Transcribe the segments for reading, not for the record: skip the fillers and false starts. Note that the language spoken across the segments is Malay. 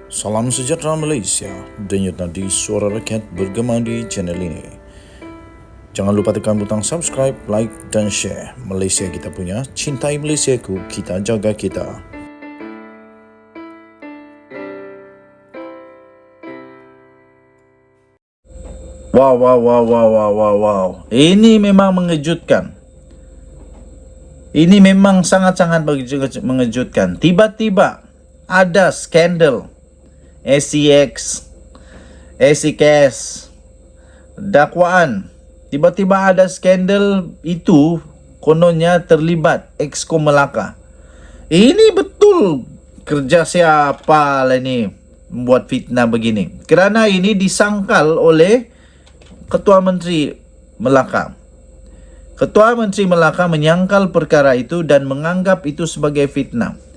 Salam sejahtera Malaysia, denyut nadi suara rakyat bergema di channel ini. Jangan lupa tekan butang subscribe, like dan share. Malaysia kita punya, cintai Malaysiaku, kita jaga kita. Wow. Ini memang mengejutkan. Ini memang sangat-sangat mengejutkan. Tiba-tiba ada skandal SEX, SECAS, dakwaan. Tiba-tiba ada skandal itu kononnya terlibat Exco Melaka. Ini betul kerja siapa lah ini membuat fitnah begini. Kerana ini disangkal oleh Ketua Menteri Melaka. Ketua Menteri Melaka menyangkal perkara itu dan menganggap itu sebagai fitnah.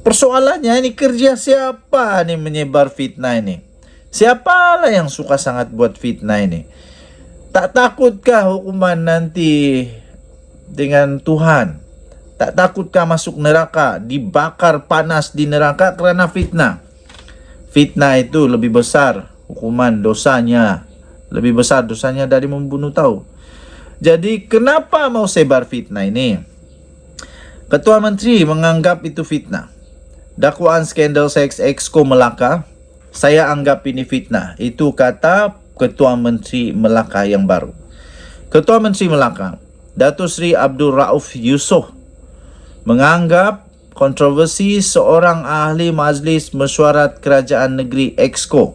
Persoalannya ini kerja siapa nih menyebar fitnah ini? Siapalah yang suka sangat buat fitnah ini? Tak takutkah hukuman nanti dengan Tuhan? Tak takutkah masuk neraka, dibakar panas di neraka kerana fitnah? Fitnah itu lebih besar hukuman dosanya. Lebih besar dosanya dari membunuh tahu. Jadi kenapa mau sebar fitnah ini? Ketua Menteri menganggap itu fitnah. Dakwaan skandal seks Exco Melaka, saya anggap ini fitnah. Itu kata Ketua Menteri Melaka yang baru. Ketua Menteri Melaka, Datuk Seri Abdul Rauf Yusof, menganggap kontroversi seorang ahli Majlis Mesyuarat Kerajaan Negeri Exco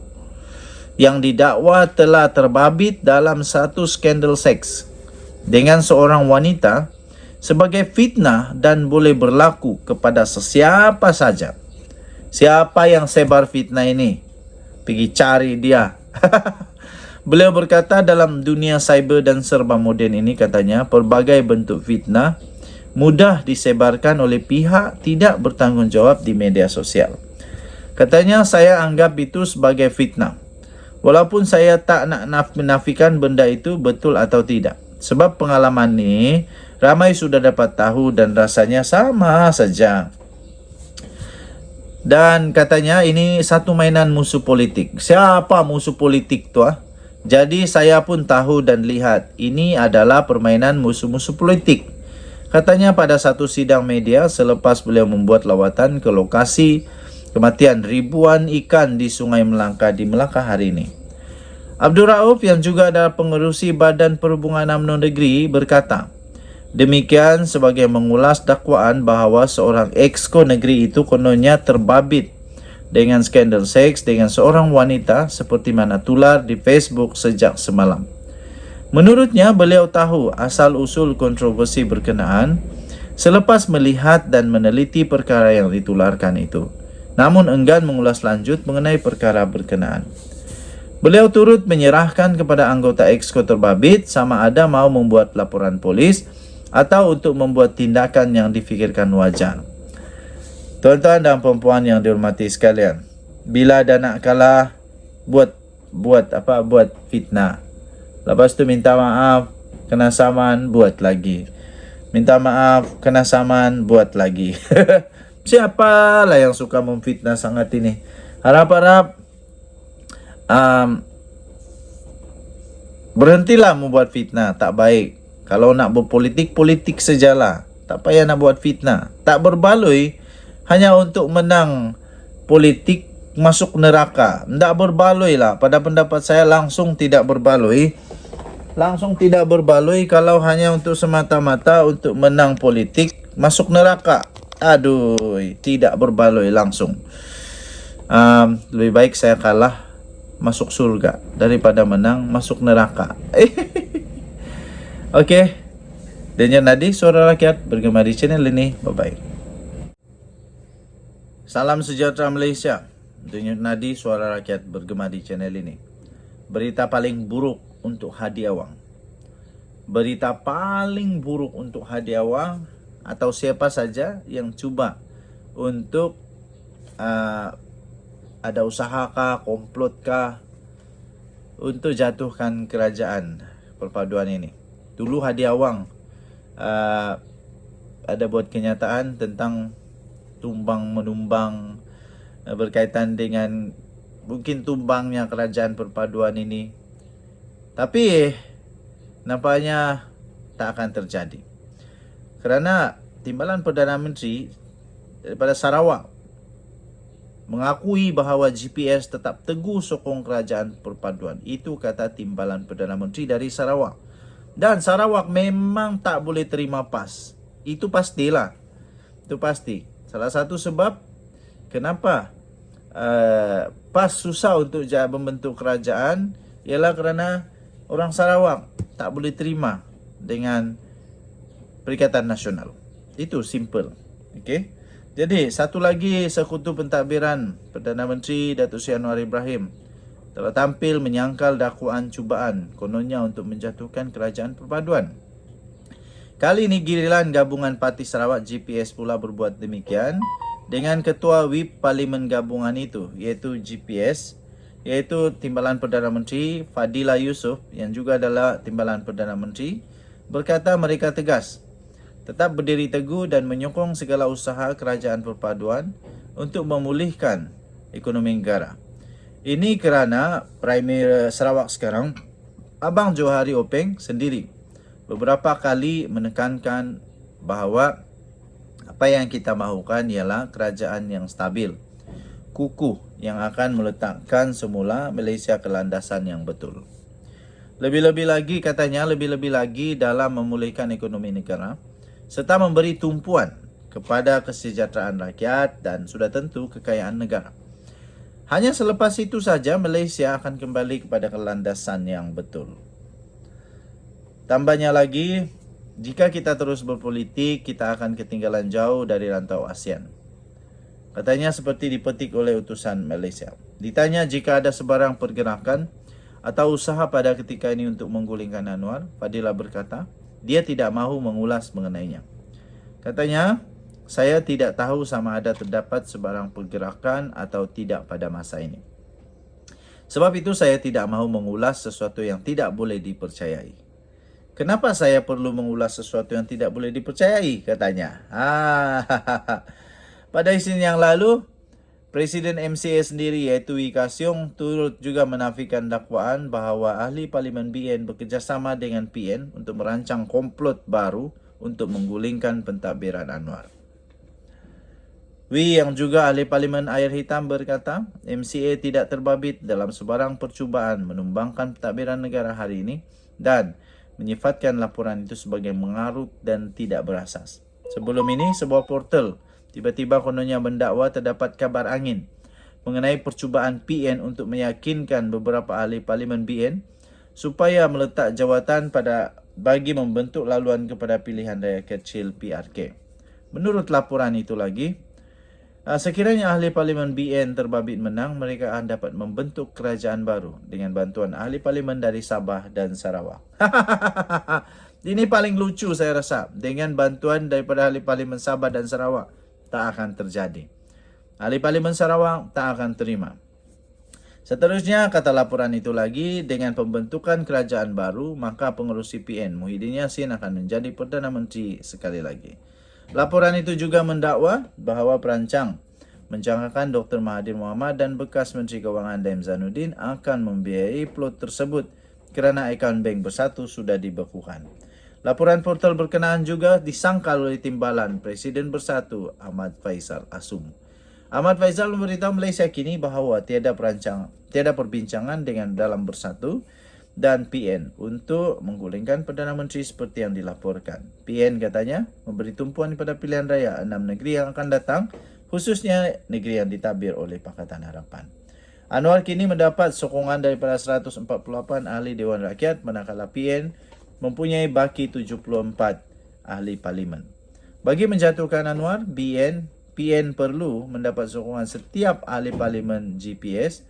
yang didakwa telah terbabit dalam satu skandal seks dengan seorang wanita sebagai fitnah dan boleh berlaku kepada sesiapa saja. Siapa yang sebar fitnah ini? Pergi cari dia. Beliau berkata dalam dunia cyber dan serba moden ini, katanya pelbagai bentuk fitnah mudah disebarkan oleh pihak tidak bertanggungjawab di media sosial. Katanya, saya anggap itu sebagai fitnah. Walaupun saya tak nak menafikan benda itu betul atau tidak. Sebab pengalaman ni ramai sudah dapat tahu dan rasanya sama saja. Dan katanya ini satu mainan musuh politik. Siapa musuh politik tu ah? Jadi saya pun tahu dan lihat ini adalah permainan musuh-musuh politik. Katanya pada satu sidang media selepas beliau membuat lawatan ke lokasi kematian ribuan ikan di Sungai Melaka di Melaka hari ini. Abdul Rauf yang juga adalah pengerusi Badan Perhubungan UMNO Negeri berkata, demikian sebagai mengulas dakwaan bahawa seorang exco negeri itu kononnya terbabit dengan skandal seks dengan seorang wanita seperti mana tular di Facebook sejak semalam. Menurutnya, beliau tahu asal-usul kontroversi berkenaan selepas melihat dan meneliti perkara yang ditularkan itu, namun enggan mengulas lanjut mengenai perkara berkenaan. Beliau turut menyerahkan kepada anggota Exco terbabit sama ada mau membuat laporan polis atau untuk membuat tindakan yang difikirkan wajar. Tuan-tuan dan puan-puan yang dihormati sekalian, bila ada nak kalah buat fitnah. Lepas tu minta maaf, kena saman, buat lagi. Minta maaf, kena saman, buat lagi. Siapalah yang suka memfitnah sangat ini? Harap-harap berhentilah membuat fitnah, tak baik. Kalau nak berpolitik, politik sajalah. Tak payah nak buat fitnah. Tak berbaloi hanya untuk menang politik masuk neraka. Tak berbaloi lah. Pada pendapat saya langsung tidak berbaloi. Langsung tidak berbaloi kalau hanya untuk semata-mata untuk menang politik masuk neraka. Aduh, tidak berbaloi langsung. Lebih baik saya kalah masuk surga daripada menang masuk neraka. Okey. Denyut nadi suara rakyat bergema di channel ini. Bye-bye. Salam sejahtera Malaysia. Denyut nadi suara rakyat bergema di channel ini. Berita paling buruk untuk Hadi Awang. Berita paling buruk untuk Hadi Awang atau siapa saja yang cuba untuk ada usahakah, komplotkah untuk jatuhkan kerajaan perpaduan ini. Dulu Hadi Awang ada buat kenyataan tentang tumbang menumbang berkaitan dengan mungkin tumbangnya kerajaan perpaduan ini. Tapi nampaknya tak akan terjadi. Kerana Timbalan Perdana Menteri daripada Sarawak mengakui bahawa GPS tetap teguh sokong kerajaan perpaduan. Itu kata Timbalan Perdana Menteri dari Sarawak. Dan Sarawak memang tak boleh terima PAS. Itu pastilah. Itu pasti. Salah satu sebab kenapa PAS susah untuk membentuk kerajaan ialah kerana orang Sarawak tak boleh terima dengan Perikatan Nasional. Itu simple. Okey. Jadi satu lagi sekutu pentadbiran Perdana Menteri Datuk Seri Anwar Ibrahim telah tampil menyangkal dakwaan cubaan kononnya untuk menjatuhkan kerajaan perpaduan. Kali ini giliran gabungan Parti Sarawak GPS pula berbuat demikian dengan Ketua Whip Parlimen gabungan itu, iaitu GPS, iaitu Timbalan Perdana Menteri Fadila Yusof yang juga adalah Timbalan Perdana Menteri, berkata mereka tegas tetap berdiri teguh dan menyokong segala usaha kerajaan perpaduan untuk memulihkan ekonomi negara. Ini kerana Premier Sarawak sekarang, Abang Johari Openg sendiri beberapa kali menekankan bahawa apa yang kita mahukan ialah kerajaan yang stabil, kukuh, yang akan meletakkan semula Malaysia ke landasan yang betul. Lebih-lebih lagi katanya, lebih-lebih lagi dalam memulihkan ekonomi negara serta memberi tumpuan kepada kesejahteraan rakyat dan sudah tentu kekayaan negara. Hanya selepas itu saja Malaysia akan kembali kepada landasan yang betul. Tambahnya lagi, jika kita terus berpolitik, kita akan ketinggalan jauh dari rantau ASEAN. Katanya seperti dipetik oleh utusan Malaysia. Ditanya jika ada sebarang pergerakan atau usaha pada ketika ini untuk menggulingkan Anwar, Fadila berkata, dia tidak mahu mengulas mengenainya. Katanya, saya tidak tahu sama ada terdapat sebarang pergerakan atau tidak pada masa ini. Sebab itu saya tidak mahu mengulas sesuatu yang tidak boleh dipercayai. Kenapa saya perlu mengulas sesuatu yang tidak boleh dipercayai? Katanya. Pada Isnin yang lalu, Presiden MCA sendiri iaitu Wee Ka Siong turut juga menafikan dakwaan bahawa ahli Parlimen BN bekerjasama dengan PN untuk merancang komplot baru untuk menggulingkan pentadbiran Anwar. Wee yang juga ahli Parlimen Air Hitam berkata, MCA tidak terbabit dalam sebarang percubaan menumbangkan pentadbiran negara hari ini dan menyifatkan laporan itu sebagai mengarut dan tidak berasas. Sebelum ini, sebuah portal tiba-tiba kononnya mendakwa terdapat kabar angin mengenai percubaan PN untuk meyakinkan beberapa ahli Parlimen BN supaya meletak jawatan bagi membentuk laluan kepada pilihan raya kecil PRK. Menurut laporan itu lagi, sekiranya ahli Parlimen BN terbabit menang, mereka akan dapat membentuk kerajaan baru dengan bantuan ahli Parlimen dari Sabah dan Sarawak. Ini paling lucu saya rasa. Dengan bantuan daripada ahli Parlimen Sabah dan Sarawak, tak akan terjadi. Ahli Parlimen Sarawak tak akan terima. Seterusnya, kata laporan itu lagi, dengan pembentukan kerajaan baru, maka pengerusi PN Muhyiddin Yassin akan menjadi Perdana Menteri sekali lagi. Laporan itu juga mendakwa bahawa perancang menjangkakan Dr. Mahathir Mohamad dan bekas Menteri Kewangan Daim Zainuddin akan membiayai plot tersebut kerana akaun bank bersatu sudah dibekukan. Laporan portal berkenaan juga disangkal oleh Timbalan Presiden Bersatu Ahmad Faisal Asum. Ahmad Faisal memberitahu Malaysia kini bahawa tiada perbincangan dengan Dalam Bersatu dan PN untuk menggulingkan Perdana Menteri seperti yang dilaporkan. PN katanya memberi tumpuan kepada pilihan raya 6 negeri yang akan datang, khususnya negeri yang ditabir oleh Pakatan Harapan. Anwar kini mendapat sokongan daripada 148 ahli Dewan Rakyat, manakala PN mempunyai baki 74 ahli Parlimen. Bagi menjatuhkan Anwar, PN perlu mendapat sokongan setiap ahli Parlimen GPS,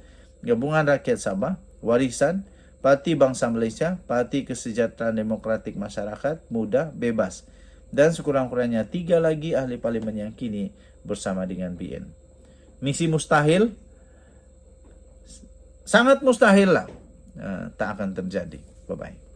Gabungan Rakyat Sabah, Warisan, Parti Bangsa Malaysia, Parti Kesejahteraan Demokratik Masyarakat Muda Bebas dan sekurang-kurangnya 3 lagi ahli Parlimen yang kini bersama dengan PN. Misi mustahil? Sangat mustahil lah. Tak akan terjadi. Bye-bye.